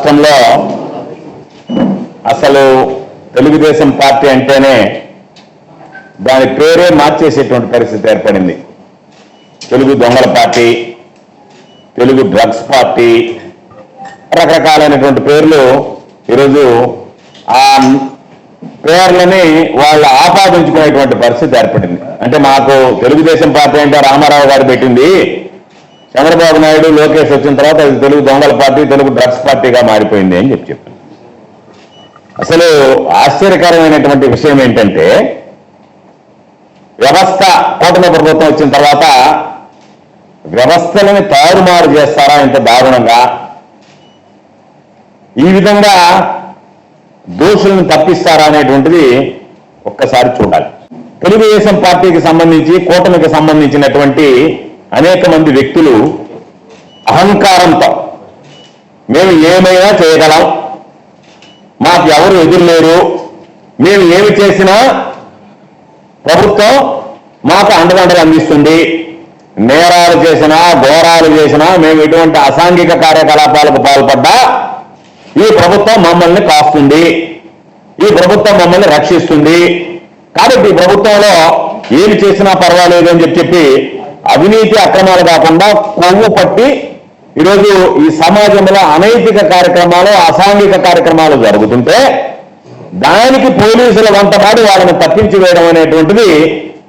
రాష్ట్రంలో అసలు తెలుగుదేశం పార్టీ అంటేనే దాని పేరే మార్చేసేటువంటి పరిస్థితి ఏర్పడింది. తెలుగు దొంగల పార్టీ, తెలుగు డ్రగ్స్ పార్టీ, రకరకాలైనటువంటి పేర్లు ఈరోజు ఆ పేర్లని వాళ్ళు ఆపాదించుకునేటువంటి పరిస్థితి ఏర్పడింది. అంటే మాకు తెలుగుదేశం పార్టీ అంటే రామారావు గారు పెట్టింది, చంద్రబాబు నాయుడు లోకేష్ వచ్చిన తర్వాత అది తెలుగు దొంగల పార్టీ, తెలుగు డ్రగ్స్ పార్టీగా మారిపోయింది అని చెప్పారు. అసలు ఆశ్చర్యకరమైనటువంటి విషయం ఏంటంటే వ్యవస్థ కూటమి ప్రభుత్వం వచ్చిన తర్వాత వ్యవస్థలని తారుమారు చేస్తారా ఇంత దారుణంగా, ఈ విధంగా దోషులను తప్పిస్తారా అనేటువంటిది ఒక్కసారి చూడాలి. తెలుగుదేశం పార్టీకి సంబంధించి కూటమికి సంబంధించినటువంటి అనేక మంది వ్యక్తులు అహంకారంతో మేము ఏమైనా చేయగలం, మాకు ఎవరు ఎదురులేరు, మేము ఏమి చేసినా ప్రభుత్వం మాకు అండదండలు అందిస్తుంది, నేరాలు చేసినా ఘోరాలు చేసినా మేము ఎటువంటి అసాంఘిక కార్యకలాపాలకు పాల్పడ్డా ఈ ప్రభుత్వం మమ్మల్ని కాస్తుంది, ఈ ప్రభుత్వం మమ్మల్ని రక్షిస్తుంది, కాబట్టి ఈ ప్రభుత్వంలో ఏమి చేసినా పర్వాలేదు అని చెప్పి అవినీతి అక్రమాలు కాకుండా కొవ్వు పట్టి ఈరోజు ఈ సమాజంలో అనైతిక కార్యక్రమాలు, అసాంఘిక కార్యక్రమాలు జరుగుతుంటే దానికి పోలీసుల వంటపాడి వాళ్ళని తప్పించి వేయడం అనేటువంటిది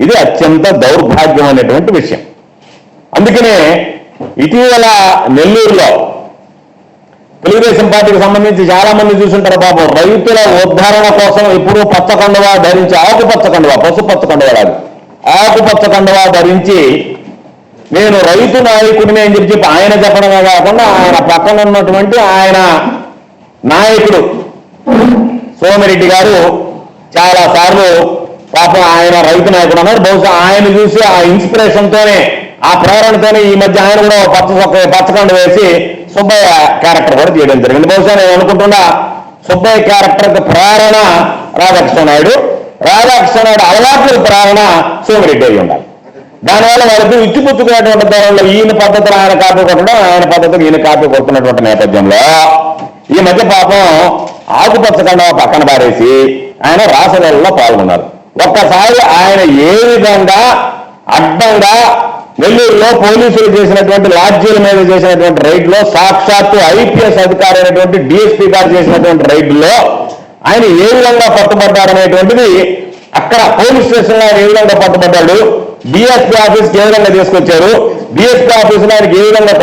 ఇది అత్యంత దౌర్భాగ్యం అనేటువంటి విషయం. అందుకనే ఇటీవల నెల్లూరులో తెలుగుదేశం పార్టీకి సంబంధించి చాలా మంది చూసుంటారు పాపం, రైతుల ఉద్ధరణ కోసం ఇప్పుడు పచ్చకండువా ధరించి, ఆకుపచ్చ కండువా, పసుపచ్చ కండువా కాదు, ఆకుపచ్చ కండువా ధరించి నేను రైతు నాయకుడిని అని చెప్పి ఆయన చెప్పడమే కాకుండా ఆయన పక్కన ఉన్నటువంటి ఆయన నాయకుడు సోమిరెడ్డి గారు చాలా సార్లు పాపం ఆయన రైతు నాయకుడు అన్నారు. బహుశా ఆయన చూసి ఆ ఇన్స్పిరేషన్తోనే, ఆ ప్రేరణతోనే ఈ మధ్య ఆయన కూడా పచ్చకండు వేసి సుబ్బయ్య క్యారెక్టర్ కూడా చేయడం జరిగింది. బహుశా నేను అనుకుంటున్నా సుబ్బయ్య క్యారెక్టర్ ప్రేరణ రాధాకృష్ణ నాయుడు, రాధాకృష్ణ నాయుడు అలవాట్లకు ప్రేరణ సోమిరెడ్డి అయి ఉండాలి. దానివల్ల వాళ్ళకి ఇచ్చిపుచ్చుకునేటువంటి ధోరణిలో ఈయన పద్ధతులు ఆయన కాపీ కొట్టడం, ఆయన పద్ధతులు ఈయన కాపీ కొడుతున్నటువంటి నేపథ్యంలో ఈ మధ్య పాపం ఆకుపచ్చ కండువా పక్కన పారేసి ఆయన రాసలీలలో పాల్గొన్నారు. ఒక్కసారి ఆయన ఏ విధంగా అడ్డంగా నెల్లూరులో పోలీసులు చేసినటువంటి లాడ్జీల మీద చేసినటువంటి రైడ్లో, సాక్షాత్తు ఐపీఎస్ అధికారి అయినటువంటి డిఎస్పీ గారు చేసినటువంటి రైడ్లో ఆయన ఏ విధంగా పట్టుబడ్డారనేటువంటిది, అక్కడ పోలీస్ స్టేషన్లో ఆయన ఏ విధంగా పట్టుబడ్డాడు, డిఎస్పీ ఆఫీస్కి ఏ విధంగా తీసుకొచ్చారు, డిఎస్పీ ఆఫీసులో ఆయనకి ఏ విధంగా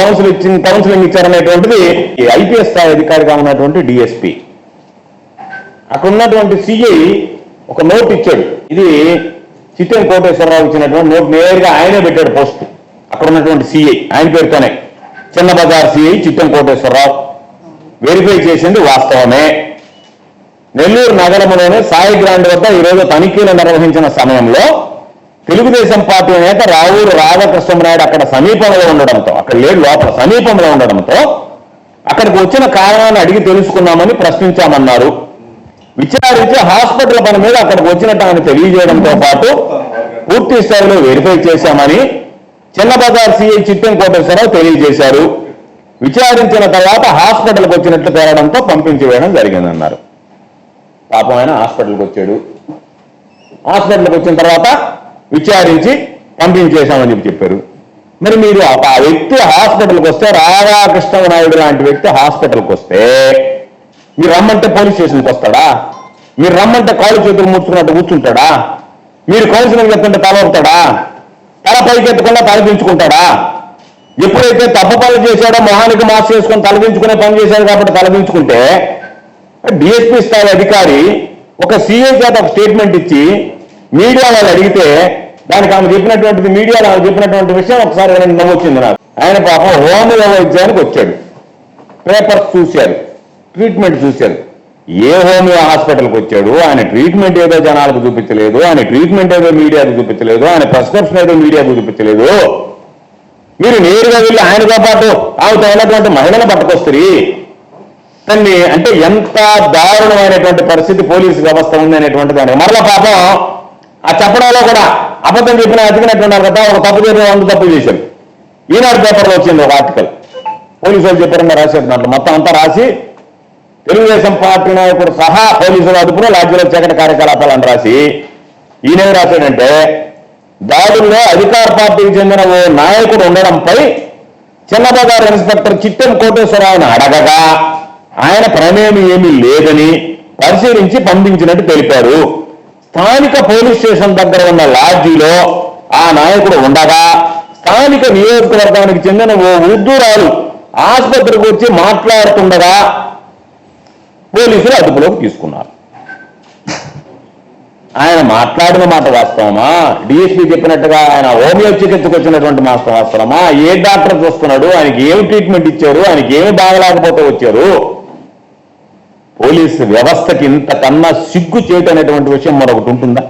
కౌన్సిలింగ్ ఇచ్చారనేటువంటిది ఐపీఎస్ స్థాయి అధికారిగా ఉన్నటువంటి డిఎస్పీ. అక్కడ ఉన్నటువంటి సిఐ ఒక నోట్ ఇచ్చాడు. ఇది చిట్టెం కోటేశ్వరరావు ఇచ్చినటువంటి నోట్, నేరుగా ఆయనే పెట్టాడు పోస్ట్. అక్కడ ఉన్నటువంటి సిఐ ఆయన పేరుతోనే, చిన్న బజార్ సిఐ చిట్టెం కోటేశ్వరరావు వెరిఫై చేసింది వాస్తవమే. నెల్లూరు నగరంలోనే సాయి గ్రాండ్ వద్ద ఈరోజు తనిఖీలు నిర్వహించిన సమయంలో తెలుగుదేశం పార్టీ నేత రావూరు రాధాకృష్ణనాయుడు అక్కడ సమీపంలో ఉండడంతో, అక్కడ లేడు లోపల, సమీపంలో ఉండడంతో అక్కడికి వచ్చిన కారణాన్ని అడిగి తెలుసుకున్నామని ప్రశ్నించామన్నారు. విచారించి హాస్పిటల్ పని మీద అక్కడికి వచ్చినట్టు ఆయన తెలియజేయడంతో పాటు పూర్తి స్థాయిలో వెరిఫై చేశామని చిన్న బజార్ సిఐ చిట్టెం కోటేశ్వరరావు తెలియజేశారు. విచారించిన తర్వాత హాస్పిటల్కి వచ్చినట్లు తేలడంతో పంపించి వేయడం జరిగిందన్నారు. పాపం ఆయన హాస్పిటల్కి వచ్చాడు. హాస్పిటల్కి వచ్చిన తర్వాత విచారించి పంపించేశామని చెప్పారు. మరి మీరు ఆ వ్యక్తి హాస్పిటల్కి వస్తే, రాధాకృష్ణ నాయుడు లాంటి వ్యక్తి హాస్పిటల్కి వస్తే మీరు రమ్మంటే పోలీస్ స్టేషన్కి వస్తాడా? మీరు రమ్మంటే కాళ్ళు చేతులు ముట్టుకున్నట్టు కూర్చుంటాడా? మీరు కౌన్సిలింగ్ చెప్తుంటే తల ఊపుతాడా? తల పైకెత్తకుండా తలదించుకుంటాడా? ఎప్పుడైతే తప్పు పనులు చేశాడో మొహానికి మాస్క్ చేసుకొని తలదించుకునే పని చేశాడు కాబట్టి తలదించుకుంటే, డిఎస్పీ స్థాయి అధికారి ఒక సీఏ చేత ఒక స్టేట్మెంట్ ఇచ్చి మీడియా వాళ్ళు అడిగితే దానికి ఆమె చెప్పినటువంటిది, మీడియాలో ఆమె చెప్పినటువంటి విషయం ఒకసారి నవ్వొచ్చింది నాకు. ఆయన పాపం హోమియో వైద్యానికి వచ్చాడు, పేపర్స్ చూశారు, ట్రీట్మెంట్ చూశారు. ఏ హోమియో హాస్పిటల్కి వచ్చాడు, ఆయన ట్రీట్మెంట్ ఏదో జనాలకు చూపించలేదు, ఆయన ట్రీట్మెంట్ ఏదో మీడియాకు చూపించలేదు, ఆయన ప్రిస్క్రిప్షన్ ఏదో మీడియాకు చూపించలేదు. మీరు నేరుగా వెళ్ళి ఆయనతో పాటు ఆమెతో ఉన్నటువంటి మహిళను పట్టుకొస్తారు. దాన్ని అంటే ఎంత దారుణమైనటువంటి పరిస్థితి పోలీసు వ్యవస్థ ఉంది అనేటువంటి దాన్ని మరలా పాపం ఆ చెప్పడంలో కూడా అబద్ధం చెప్పిన అతికినట్టున్నారు కదా, ఒక తప్పు చేసిన 100 తప్పులు చేశారు. ఈనాడు పేపర్లో వచ్చింది ఒక ఆర్టికల్, పోలీసు వాళ్ళు చెప్పారని రాశారు. దాంట్లో మొత్తం అంతా రాసి తెలుగుదేశం పార్టీ నాయకుడు సహా పోలీసుల అదుపులో లాడ్జీలో చీకటి కార్యకలాపాలను రాసి ఈయనేం రాశాడంటే దాడుల్లో అధికార పార్టీకి చెందిన ఓ నాయకుడు ఉండడంపై చిన్నబజార్ ఇన్స్పెక్టర్ చిట్టెం కోటేశ్వరరావుని అడగగా ఆయన ప్రమేయం ఏమీ లేదని పరిశీలించి పంపించినట్టు తెలిపారు. స్థానిక పోలీస్ స్టేషన్ దగ్గర ఉన్న లాడ్జీలో ఆ నాయకుడు ఉండగా స్థానిక నియోజకవర్గానికి చెందిన ఓ ఉర్దూరాలు ఆసుపత్రికి వచ్చి మాట్లాడుతుండగా పోలీసులు అదుపులోకి తీసుకున్నారు. ఆయన మాట్లాడిన మాట వాస్తవమా, డిఎస్పీ చెప్పినట్టుగా ఆయన హోమియో చికిత్సకు వచ్చినటువంటి వాస్తవమా, ఏ డాక్టర్ చూస్తున్నాడు, ఆయనకి ఏమి ట్రీట్మెంట్ ఇచ్చారు, ఆయనకి ఏమి బాగలేకపోతే వచ్చారు? పోలీసు వ్యవస్థకి ఇంతకన్నా సిగ్గు చేయటం అనేటువంటి విషయం మరొకటి ఉంటుందా?